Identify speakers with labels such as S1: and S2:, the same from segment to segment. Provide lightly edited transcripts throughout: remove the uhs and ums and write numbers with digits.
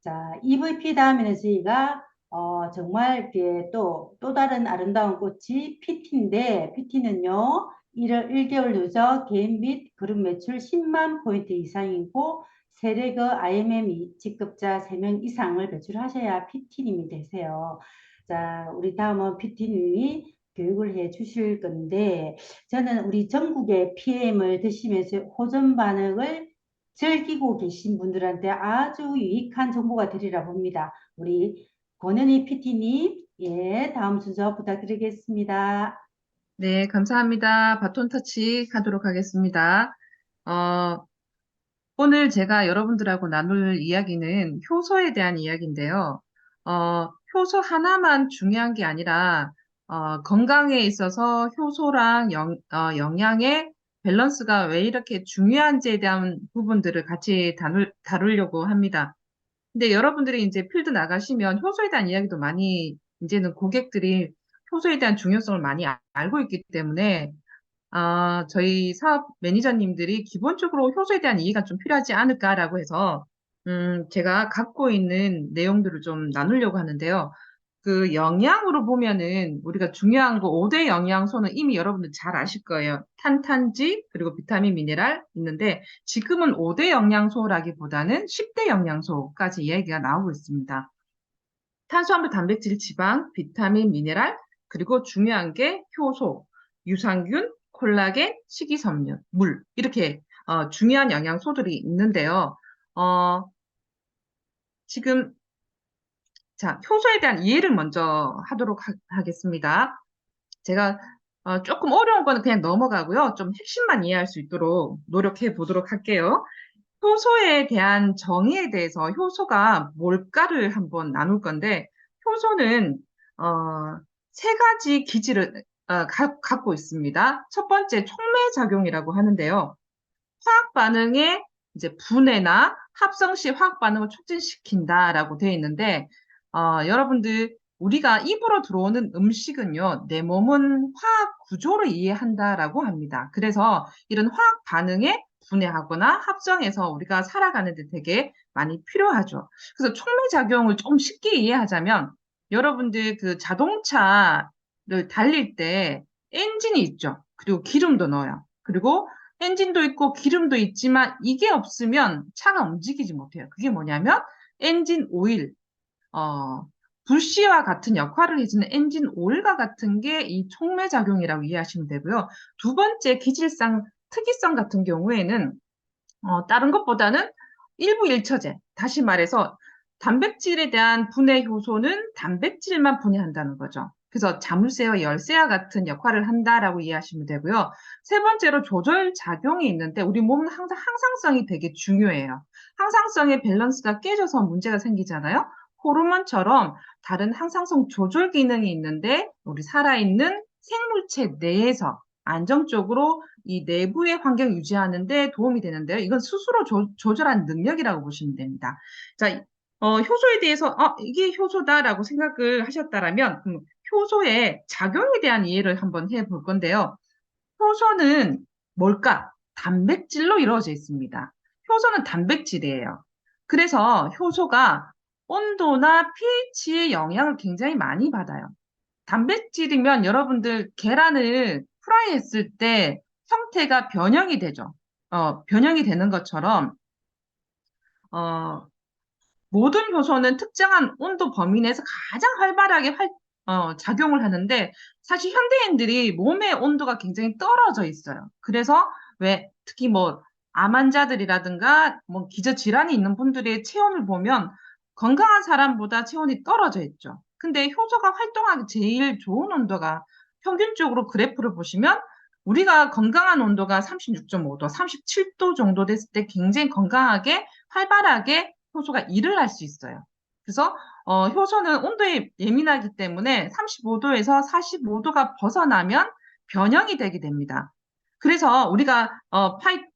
S1: 자, EVP 다음에는 저희가 정말 이렇게 또 다른 아름다운 꽃이 PT인데, PT는요, 1개월 누적 개인 및 그룹 매출 10만 포인트 이상이고, 세력의 IMM 직급자 3명 이상을 배출하셔야 PT님이 되세요. 자, 우리 다음은 PT님이 교육을 해 주실 건데, 저는 우리 전국의 PM을 드시면서 호전 반응을 즐기고 계신 분들한테 아주 유익한 정보가 되리라 봅니다. 우리 권은희 PT님, 예, 다음 순서 부탁드리겠습니다.
S2: 네, 감사합니다. 바톤 터치 하도록 하겠습니다. 어, 오늘 제가 여러분들하고 나눌 이야기는 효소에 대한 이야기인데요. 효소 하나만 중요한 게 아니라, 건강에 있어서 효소랑 영양의 밸런스가 왜 이렇게 중요한지에 대한 부분들을 같이 다루려고 합니다. 근데 여러분들이 이제 필드 나가시면 효소에 대한 이야기도 많이, 이제는 고객들이 효소에 대한 중요성을 많이 알고 있기 때문에 저희 사업 매니저님들이 기본적으로 효소에 대한 이해가 좀 필요하지 않을까라고 해서, 제가 갖고 있는 내용들을 좀 나누려고 하는데요. 그 영양으로 보면은 우리가 중요한 거 5대 영양소는 이미 여러분들 잘 아실 거예요. 탄탄지, 그리고 비타민, 미네랄 있는데 지금은 5대 영양소라기보다는 10대 영양소까지 이야기가 나오고 있습니다. 탄수화물, 단백질, 지방, 비타민, 미네랄, 그리고 중요한 게 효소, 유산균, 콜라겐, 식이섬유, 물 이렇게 중요한 영양소들이 있는데요. 어, 지금 자, 효소에 대한 이해를 먼저 하도록 하겠습니다. 제가 조금 어려운 거는 그냥 넘어가고요. 좀 핵심만 이해할 수 있도록 노력해 보도록 할게요. 효소에 대한 정의에 대해서 효소가 뭘까를 한번 나눌 건데, 효소는 세 가지 기질을 갖고 있습니다. 첫 번째 촉매작용이라고 하는데요. 화학 반응의 이제 분해나 합성 시 화학 반응을 촉진시킨다라고 되어 있는데, 여러분들 우리가 입으로 들어오는 음식은요, 내 몸은 화학 구조를 이해한다라고 합니다. 그래서 이런 화학 반응에 분해하거나 합성해서 우리가 살아가는 데 되게 많이 필요하죠. 그래서 촉매작용을 좀 쉽게 이해하자면, 여러분들 그 자동차를 달릴 때 엔진이 있죠. 그리고 기름도 넣어요. 그리고 엔진도 있고 기름도 있지만 이게 없으면 차가 움직이지 못해요. 그게 뭐냐면 엔진 오일, 어, 불씨와 같은 역할을 해주는 엔진 오일과 같은 게 이 촉매작용이라고 이해하시면 되고요. 두 번째 기질상, 특이성 같은 경우에는 다른 것보다는 일부 일처제, 다시 말해서 단백질에 대한 분해 효소는 단백질만 분해한다는 거죠. 그래서 자물쇠와 열쇠와 같은 역할을 한다라고 이해하시면 되고요. 세 번째로 조절 작용이 있는데 우리 몸은 항상 항상성이 되게 중요해요. 항상성의 밸런스가 깨져서 문제가 생기잖아요. 호르몬처럼 다른 항상성 조절 기능이 있는데 우리 살아있는 생물체 내에서 안정적으로 이 내부의 환경 유지하는 데 도움이 되는데요. 이건 스스로 조절하는 능력이라고 보시면 됩니다. 자, 효소에 대해서 이게 효소다라고 생각을 하셨다라면 효소의 작용에 대한 이해를 한번 해볼 건데요. 효소는 뭘까? 단백질로 이루어져 있습니다. 효소는 단백질이에요. 그래서 효소가 온도나 pH의 영향을 굉장히 많이 받아요. 단백질이면 여러분들 계란을 프라이 했을 때 형태가 변형이 되죠. 변형이 되는 것처럼, 어, 모든 효소는 특정한 온도 범위 내에서 가장 활발하게 작용을 하는데, 사실 현대인들이 몸의 온도가 굉장히 떨어져 있어요. 그래서 왜 특히 뭐, 암 환자들이라든가, 뭐, 기저질환이 있는 분들의 체온을 보면 건강한 사람보다 체온이 떨어져 있죠. 근데 효소가 활동하기 제일 좋은 온도가 평균적으로 그래프를 보시면 우리가 건강한 온도가 36.5도, 37도 정도 됐을 때 굉장히 건강하게 활발하게 효소가 일을 할 수 있어요. 그래서 효소는 온도에 예민하기 때문에 35도에서 45도가 벗어나면 변형이 되게 됩니다. 그래서 우리가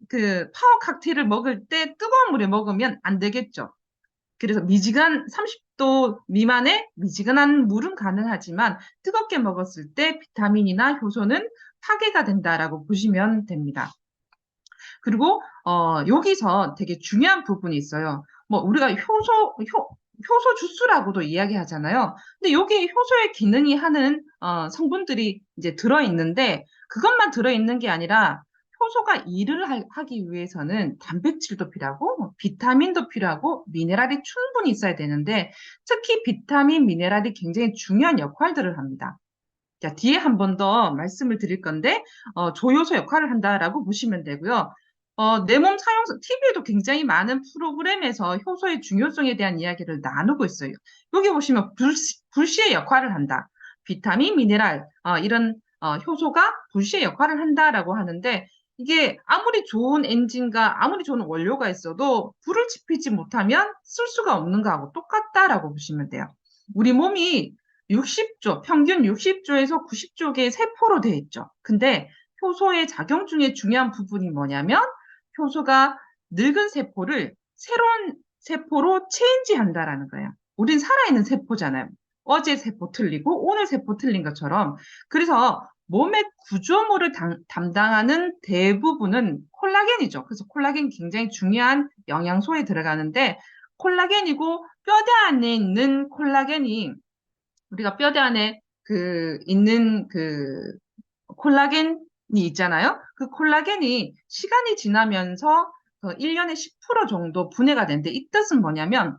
S2: 그 파워 칵테일을 먹을 때 뜨거운 물에 먹으면 안 되겠죠. 그래서 미지근 30도 미만의 미지근한 물은 가능하지만 뜨겁게 먹었을 때 비타민이나 효소는 파괴가 된다라고 보시면 됩니다. 그리고 여기서 되게 중요한 부분이 있어요. 뭐 우리가 효소 주스라고도 이야기하잖아요. 근데 여기 효소의 기능이 하는 성분들이 이제 들어있는데 그것만 들어있는 게 아니라 효소가 일을 하기 위해서는 단백질도 필요하고 뭐 비타민도 필요하고 미네랄이 충분히 있어야 되는데 특히 비타민, 미네랄이 굉장히 중요한 역할들을 합니다. 자, 뒤에 한 번 더 말씀을 드릴 건데, 조효소 역할을 한다라고 보시면 되고요. 내 몸 사용성, TV에도 굉장히 많은 프로그램에서 효소의 중요성에 대한 이야기를 나누고 있어요. 여기 보시면 불시의 역할을 한다. 비타민, 미네랄, 이런 효소가 불시의 역할을 한다라고 하는데, 이게 아무리 좋은 엔진과 아무리 좋은 원료가 있어도 불을 지피지 못하면 쓸 수가 없는 거하고 똑같다라고 보시면 돼요. 우리 몸이 60조, 평균 60조에서 90조 개의 세포로 되어 있죠. 근데 효소의 작용 중에 중요한 부분이 뭐냐면 효소가 늙은 세포를 새로운 세포로 체인지한다라는 거예요. 우린 살아있는 세포잖아요. 어제 세포 틀리고 오늘 세포 틀린 것처럼. 그래서 몸의 구조물을 담당하는 대부분은 콜라겐이죠. 그래서 콜라겐이 굉장히 중요한 영양소에 들어가는데 콜라겐이고 뼈대 안에 있는 콜라겐이 우리가 뼈대 안에 있는 콜라겐이 있잖아요. 그 콜라겐이 시간이 지나면서 1년에 10% 정도 분해가 되는데 이 뜻은 뭐냐면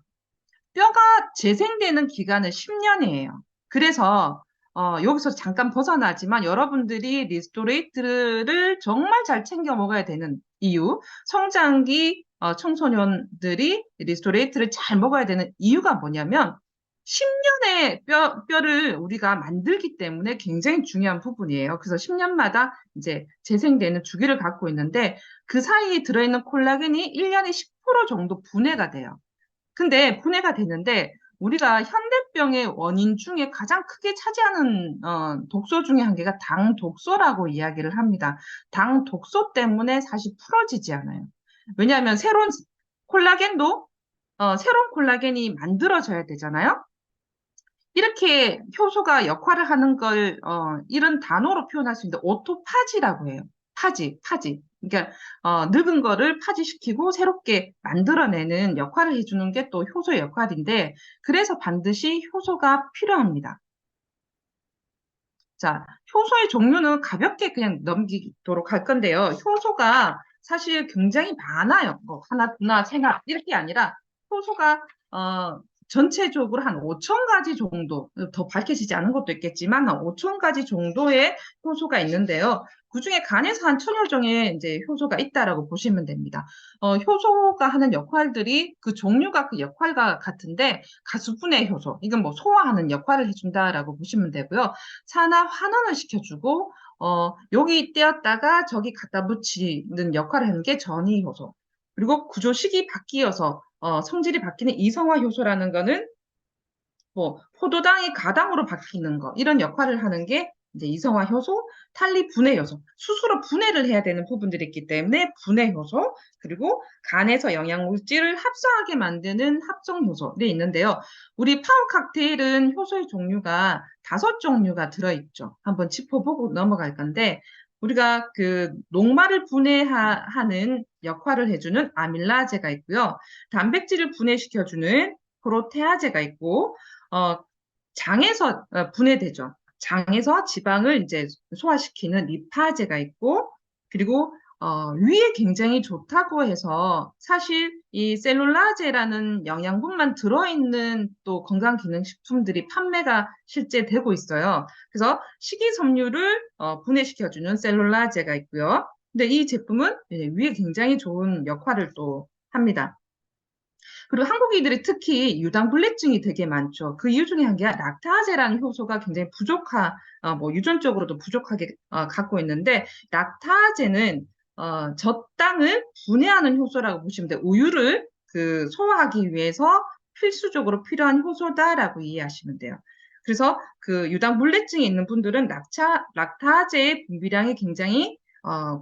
S2: 뼈가 재생되는 기간은 10년이에요. 그래서 여기서 잠깐 벗어나지만 여러분들이 리스토레이트를 정말 잘 챙겨 먹어야 되는 이유, 성장기 청소년들이 리스토레이트를 잘 먹어야 되는 이유가 뭐냐면 10년의 뼈를 우리가 만들기 때문에 굉장히 중요한 부분이에요. 그래서 10년마다 이제 재생되는 주기를 갖고 있는데 그 사이에 들어있는 콜라겐이 1년에 10% 정도 분해가 돼요. 근데 분해가 되는데 우리가 현대병의 원인 중에 가장 크게 차지하는 독소 중에 한 개가 당 독소라고 이야기를 합니다. 당 독소 때문에 사실 풀어지지 않아요. 왜냐하면 콜라겐도 새로운 콜라겐이 만들어져야 되잖아요. 이렇게 효소가 역할을 하는 걸 이런 단어로 표현할 수 있는데 오토파지라고 해요. 파지. 그러니까 늙은 거를 파지시키고 새롭게 만들어내는 역할을 해주는 게 또 효소의 역할인데 그래서 반드시 효소가 필요합니다. 자, 효소의 종류는 가볍게 그냥 넘기도록 할 건데요. 효소가 사실 굉장히 많아요. 뭐 하나, 둘, 세나 이렇게 아니라 효소가 전체적으로 한 5천 가지 정도, 더 밝혀지지 않은 것도 있겠지만 한 5천 가지 정도의 효소가 있는데요. 그중에 간에서 한 천여 종의 이제 효소가 있다라고 보시면 됩니다. 효소가 하는 역할들이 그 종류가 그 역할과 같은데 가수분해 효소, 이건 뭐 소화하는 역할을 해준다라고 보시면 되고요. 산화 환원을 시켜주고 여기 떼었다가 저기 갖다 붙이는 역할을 하는 게 전이 효소. 그리고 구조식이 바뀌어서 성질이 바뀌는 이성화 효소라는 거는 뭐 포도당이 가당으로 바뀌는 거 이런 역할을 하는 게 이제 이성화 효소, 탈리 분해 효소, 스스로 분해를 해야 되는 부분들이 있기 때문에 분해 효소, 그리고 간에서 영양물질을 합성하게 만드는 합성 효소들이 있는데요. 우리 파워 칵테일은 효소의 종류가 5종류가 들어있죠. 한번 짚어보고 넘어갈 건데 우리가 그 녹말을 분해하는 역할을 해주는 아밀라제가 있고요. 단백질을 분해시켜주는 프로테아제가 있고 장에서 분해되죠. 장에서 지방을 이제 소화시키는 리파제가 있고, 그리고 위에 굉장히 좋다고 해서 사실 이 셀룰라제라는 영양분만 들어있는 또 건강기능식품들이 판매가 실제 되고 있어요. 그래서 식이섬유를 분해시켜주는 셀룰라제가 있고요. 근데 이 제품은 위에 굉장히 좋은 역할을 또 합니다. 그리고 한국인들이 특히 유당불내증이 되게 많죠. 그 이유 중에 한 게 락타제라는 효소가 굉장히 뭐 유전적으로도 부족하게 갖고 있는데 락타제는 젖당을 분해하는 효소라고 보시면 돼요. 우유를 소화하기 위해서 필수적으로 필요한 효소다라고 이해하시면 돼요. 그래서 그 유당불내증이 있는 분들은 락타제의 분비량이 굉장히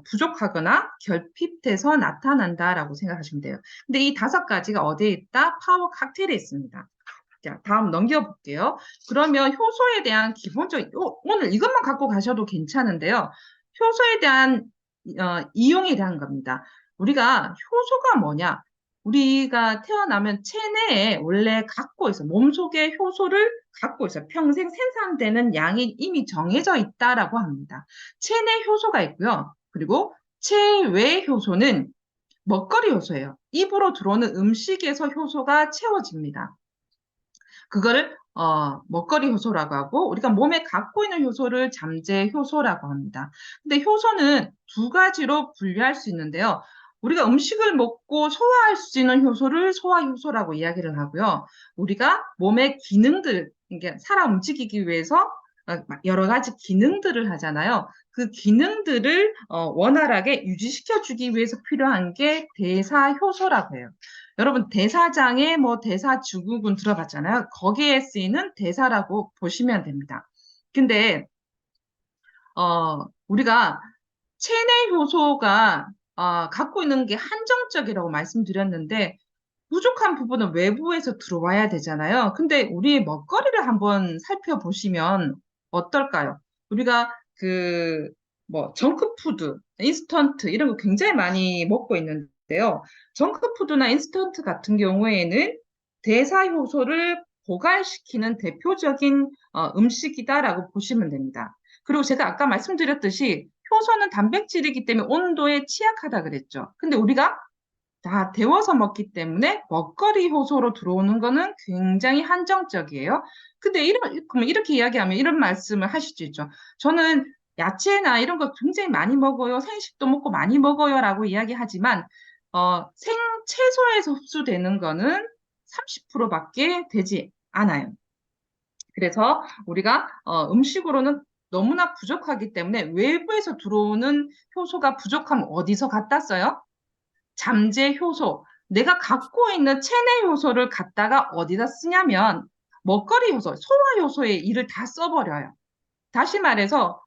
S2: 부족하거나 결핍돼서 나타난다라고 생각하시면 돼요. 근데 이 5가지가 어디에 있다? 파워 칵테일에 있습니다. 자, 다음 넘겨볼게요. 그러면 효소에 대한 기본적인, 오늘 이것만 갖고 가셔도 괜찮은데요. 효소에 대한 이용에 대한 겁니다. 우리가 효소가 뭐냐? 우리가 태어나면 체내에 원래 갖고 있어. 몸속에 효소를 갖고 있어. 평생 생산되는 양이 이미 정해져 있다라고 합니다. 체내 효소가 있고요. 그리고 체외 효소는 먹거리 효소예요. 입으로 들어오는 음식에서 효소가 채워집니다. 그거를 먹거리 효소라고 하고 우리가 몸에 갖고 있는 효소를 잠재 효소라고 합니다. 근데 효소는 두 가지로 분류할 수 있는데요. 우리가 음식을 먹고 소화할 수 있는 효소를 소화 효소라고 이야기를 하고요. 우리가 몸의 기능들, 이게 살아 움직이기 위해서 여러 가지 기능들을 하잖아요. 그 기능들을 원활하게 유지시켜 주기 위해서 필요한 게 대사 효소라고 해요. 여러분, 대사장의 뭐 대사증후군 들어봤잖아요. 거기에 쓰이는 대사라고 보시면 됩니다. 근데, 우리가 체내 효소가 갖고 있는 게 한정적이라고 말씀드렸는데, 부족한 부분은 외부에서 들어와야 되잖아요. 근데 우리 먹거리를 한번 살펴보시면 어떨까요? 우리가 뭐, 정크푸드, 인스턴트, 이런 거 굉장히 많이 먹고 있는데요. 정크푸드나 인스턴트 같은 경우에는 대사 효소를 고갈시키는 대표적인 음식이다라고 보시면 됩니다. 그리고 제가 아까 말씀드렸듯이 효소는 단백질이기 때문에 온도에 취약하다 그랬죠. 근데 우리가 다 데워서 먹기 때문에 먹거리 효소로 들어오는 거는 굉장히 한정적이에요. 근데 그러면 이렇게 이야기하면 이런 말씀을 하실 수 있죠. 저는 야채나 이런 거 굉장히 많이 먹어요. 생식도 먹고 많이 먹어요라고 이야기하지만 생채소에서 흡수되는 거는 30%밖에 되지 않아요. 그래서 우리가 음식으로는 너무나 부족하기 때문에 외부에서 들어오는 효소가 부족하면 어디서 갖다 써요? 잠재 효소. 내가 갖고 있는 체내 효소를 갖다가 어디다 쓰냐면 먹거리 효소, 소화 효소에 일을 다 써버려요. 다시 말해서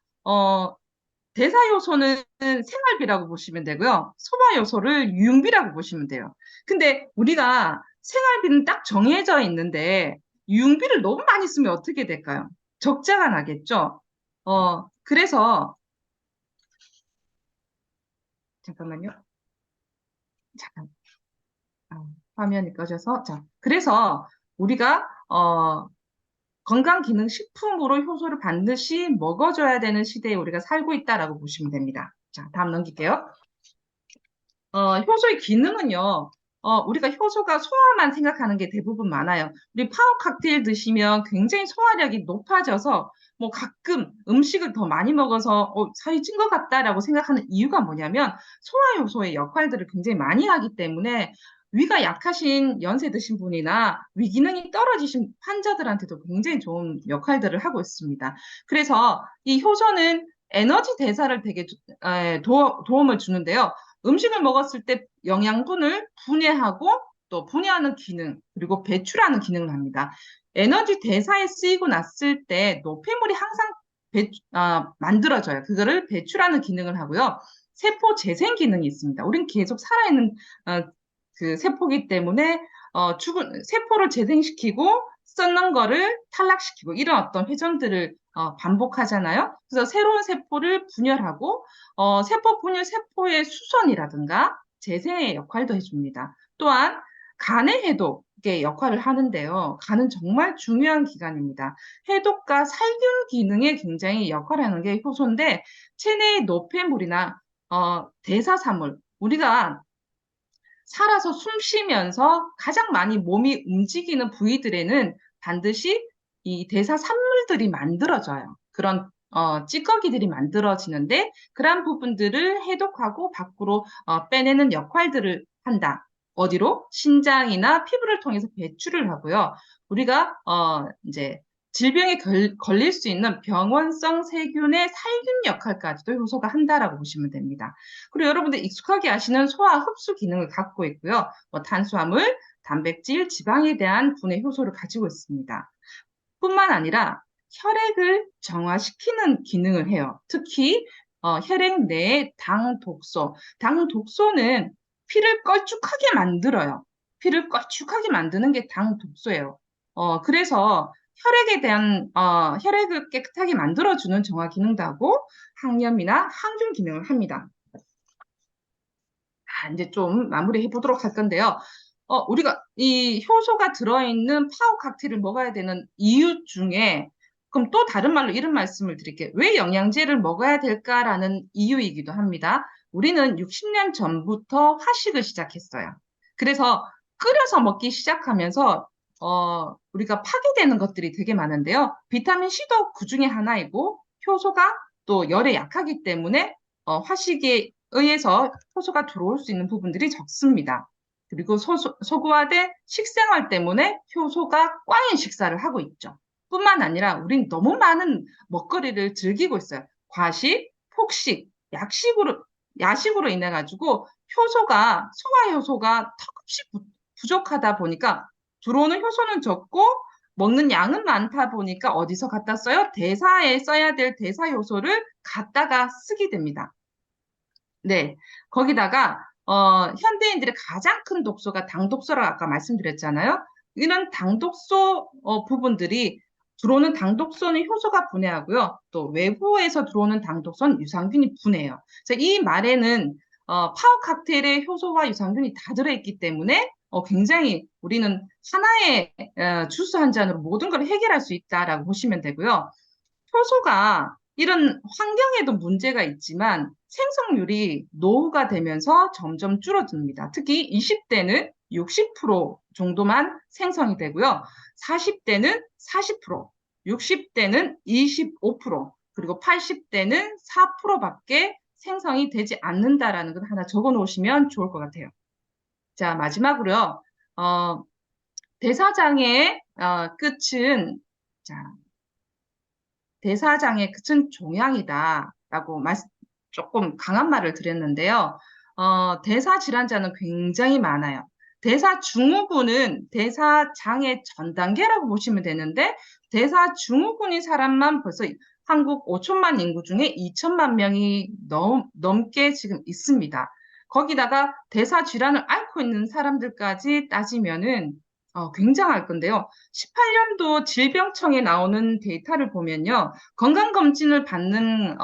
S2: 대사 요소는 생활비라고 보시면 되고요. 소화 요소를 유흥비라고 보시면 돼요. 근데 우리가 생활비는 딱 정해져 있는데 유흥비를 너무 많이 쓰면 어떻게 될까요? 적자가 나겠죠. 그래서 잠깐만요. 잠깐. 화면이 꺼져서 자, 그래서 우리가 건강기능식품으로 효소를 반드시 먹어줘야 되는 시대에 우리가 살고 있다라고 보시면 됩니다. 자, 다음 넘길게요. 효소의 기능은요, 우리가 효소가 소화만 생각하는 게 대부분 많아요. 우리 파워 칵테일 드시면 굉장히 소화력이 높아져서 뭐 가끔 음식을 더 많이 먹어서 살이 찐 것 같다라고 생각하는 이유가 뭐냐면 소화 효소의 역할들을 굉장히 많이 하기 때문에 위가 약하신 연세 드신 분이나 위기능이 떨어지신 환자들한테도 굉장히 좋은 역할들을 하고 있습니다. 그래서 이 효소는 에너지 대사를 되게 도움을 주는데요. 음식을 먹었을 때 영양분을 분해하고 또 분해하는 기능, 그리고 배출하는 기능을 합니다. 에너지 대사에 쓰이고 났을 때 노폐물이 항상 만들어져요. 그거를 배출하는 기능을 하고요. 세포 재생 기능이 있습니다. 우린 계속 살아있는 그 세포기 때문에 죽은 세포를 재생시키고 썩는 거를 탈락시키고 이런 어떤 회전들을 반복하잖아요. 그래서 새로운 세포를 분열하고 세포 분열 세포의 수선이라든가 재생의 역할도 해줍니다. 또한 간의 해독의 역할을 하는데요. 간은 정말 중요한 기관입니다. 해독과 살균 기능에 굉장히 역할을 하는 게 효소인데 체내의 노폐물이나 대사산물 우리가 살아서 숨 쉬면서 가장 많이 몸이 움직이는 부위들에는 반드시 이 대사산물들이 만들어져요. 그런 찌꺼기들이 만들어지는데 그런 부분들을 해독하고 밖으로 빼내는 역할들을 한다. 어디로? 신장이나 피부를 통해서 배출을 하고요. 우리가 이제 질병에 걸릴 수 있는 병원성 세균의 살균 역할까지도 효소가 한다라고 보시면 됩니다. 그리고 여러분들 익숙하게 아시는 소화 흡수 기능을 갖고 있고요. 뭐 탄수화물, 단백질, 지방에 대한 분해 효소를 가지고 있습니다. 뿐만 아니라 혈액을 정화시키는 기능을 해요. 특히 혈액 내의 당 독소. 당 독소는 피를 걸쭉하게 만들어요. 피를 걸쭉하게 만드는 게 당 독소예요. 그래서 혈액에 대한 혈액을 깨끗하게 만들어주는 정화 기능도 하고 항염이나 항균 기능을 합니다. 이제 좀 마무리해 보도록 할 건데요. 우리가 이 효소가 들어있는 파워 칵테일을 먹어야 되는 이유 중에, 그럼 또 다른 말로 이런 말씀을 드릴게요. 왜 영양제를 먹어야 될까라는 이유이기도 합니다. 우리는 60년 전부터 화식을 시작했어요. 그래서 끓여서 먹기 시작하면서, 우리가 파괴되는 것들이 되게 많은데요. 비타민 C도 그 중에 하나이고, 효소가 또 열에 약하기 때문에, 화식에 의해서 효소가 들어올 수 있는 부분들이 적습니다. 그리고 소구화된 식생활 때문에 효소가 꽝인 식사를 하고 있죠. 뿐만 아니라 우린 너무 많은 먹거리를 즐기고 있어요. 과식, 폭식, 야식으로 인해 가지고 소화 효소가 턱없이 부족하다 보니까 들어오는 효소는 적고 먹는 양은 많다 보니까 어디서 갖다 써요? 대사에 써야 될 대사 효소를 갖다가 쓰게 됩니다. 네. 거기다가 현대인들의 가장 큰 독소가 당독소라고 아까 말씀드렸잖아요. 이런 당독소 부분들이 들어오는 당독소는 효소가 분해하고요. 또 외부에서 들어오는 당독소는 유산균이 분해해요. 그래서 이 말에는 파워 칵테일에 효소와 유산균이 다 들어있기 때문에 굉장히 우리는 하나의 주스 한 잔으로 모든 걸 해결할 수 있다라고 보시면 되고요. 효소가 이런 환경에도 문제가 있지만 생성률이 노후가 되면서 점점 줄어듭니다. 특히 20대는 60% 정도만 생성이 되고요. 40대는 40%, 60대는 25%, 그리고 80대는 4%밖에 생성이 되지 않는다라는 것 하나 적어 놓으시면 좋을 것 같아요. 자, 마지막으로요. 어, 대사장의 끝은 자, 대사장의 끝은 종양이다라고 조금 강한 말을 드렸는데요. 대사 질환자는 굉장히 많아요. 대사 증후군은 대사장의 전 단계라고 보시면 되는데 대사 증후군인 사람만 벌써 한국 5천만 인구 중에 2천만 명이 넘게 지금 있습니다. 거기다가 대사 질환을 앓고 있는 사람들까지 따지면은 굉장할 건데요. 18년도 질병청에 나오는 데이터를 보면요. 건강검진을 받는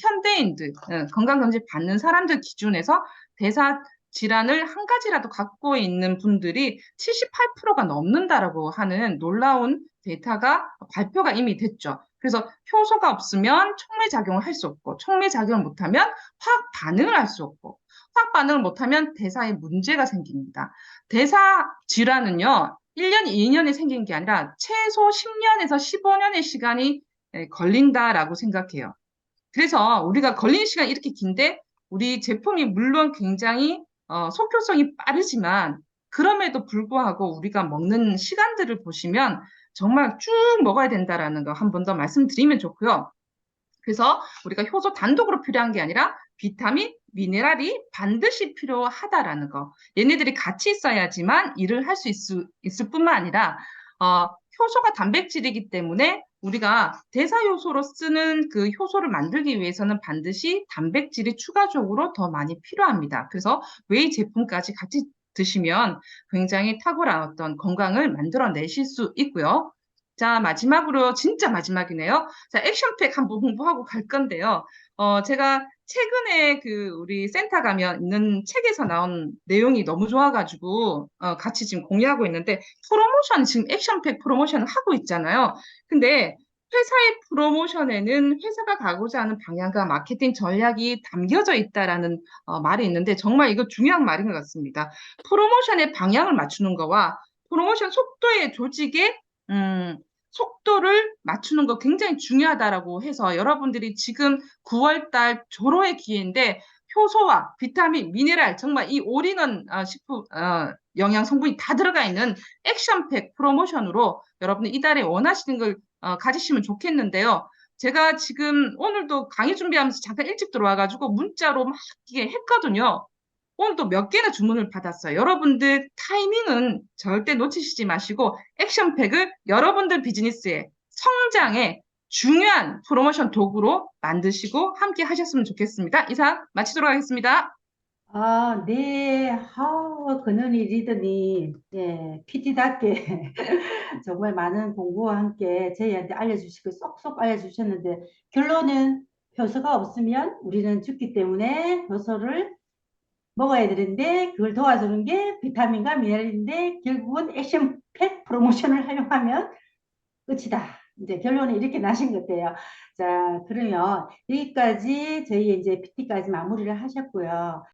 S2: 현대인들, 건강검진 받는 사람들 기준에서 대사 질환을 한 가지라도 갖고 있는 분들이 78%가 넘는다라고 하는 놀라운 데이터가 발표가 이미 됐죠. 그래서 효소가 없으면 촉매작용을 할 수 없고, 촉매작용을 못하면 화학 반응을 할 수 없고, 화학 반응을 못하면 대사에 문제가 생깁니다. 대사 질환은요, 1년, 2년이 생긴 게 아니라 최소 10년에서 15년의 시간이 걸린다라고 생각해요. 그래서 우리가 걸리는 시간이 이렇게 긴데 우리 제품이 물론 굉장히 속효성이 빠르지만 그럼에도 불구하고 우리가 먹는 시간들을 보시면 정말 쭉 먹어야 된다라는 거 한 번 더 말씀드리면 좋고요. 그래서 우리가 효소 단독으로 필요한 게 아니라 비타민, 미네랄이 반드시 필요하다라는 거. 얘네들이 같이 있어야지만 일을 할 수 있을 뿐만 아니라 효소가 단백질이기 때문에 우리가 대사 효소로 쓰는 그 효소를 만들기 위해서는 반드시 단백질이 추가적으로 더 많이 필요합니다. 그래서 웨이 제품까지 같이 드시면 굉장히 탁월한 어떤 건강을 만들어내실 수 있고요. 자, 마지막으로 진짜 마지막이네요. 자, 액션팩 한번 홍보하고 갈 건데요. 제가 최근에 그 우리 센터 가면 있는 책에서 나온 내용이 너무 좋아가지고 같이 지금 공유하고 있는데 프로모션 지금 액션팩 프로모션을 하고 있잖아요. 근데 회사의 프로모션에는 회사가 가고자 하는 방향과 마케팅 전략이 담겨져 있다라는 말이 있는데 정말 이거 중요한 말인 것 같습니다. 프로모션의 방향을 맞추는 거와 프로모션 속도의 조직에 음, 속도를 맞추는 거 굉장히 중요하다라고 해서 여러분들이 지금 9월 달 조로의 기회인데 효소와 비타민, 미네랄 정말 이 올인원 영양 성분이 다 들어가 있는 액션팩 프로모션으로 여러분들 이달에 원하시는 걸 가지시면 좋겠는데요. 제가 지금 오늘도 강의 준비하면서 잠깐 일찍 들어와가지고 문자로 막 이게 했거든요. 오늘 또 몇 개나 주문을 받았어요. 여러분들 타이밍은 절대 놓치시지 마시고 액션팩을 여러분들 비즈니스의 성장에 중요한 프로모션 도구로 만드시고 함께 하셨으면 좋겠습니다. 이상 마치도록 하겠습니다.
S1: 아, 네. 그는 리더니, 예, PT답게 정말 많은 공부와 함께 저희한테 알려주시고 쏙쏙 알려주셨는데, 결론은 효소가 없으면 우리는 죽기 때문에 효소를 먹어야 되는데 그걸 도와주는 게 비타민과 미네랄인데 결국은 액션팩 프로모션을 활용하면 끝이다. 이제 결론이 이렇게 나신 것 같아요. 자, 그러면 여기까지 저희 이제 PT까지 마무리를 하셨고요.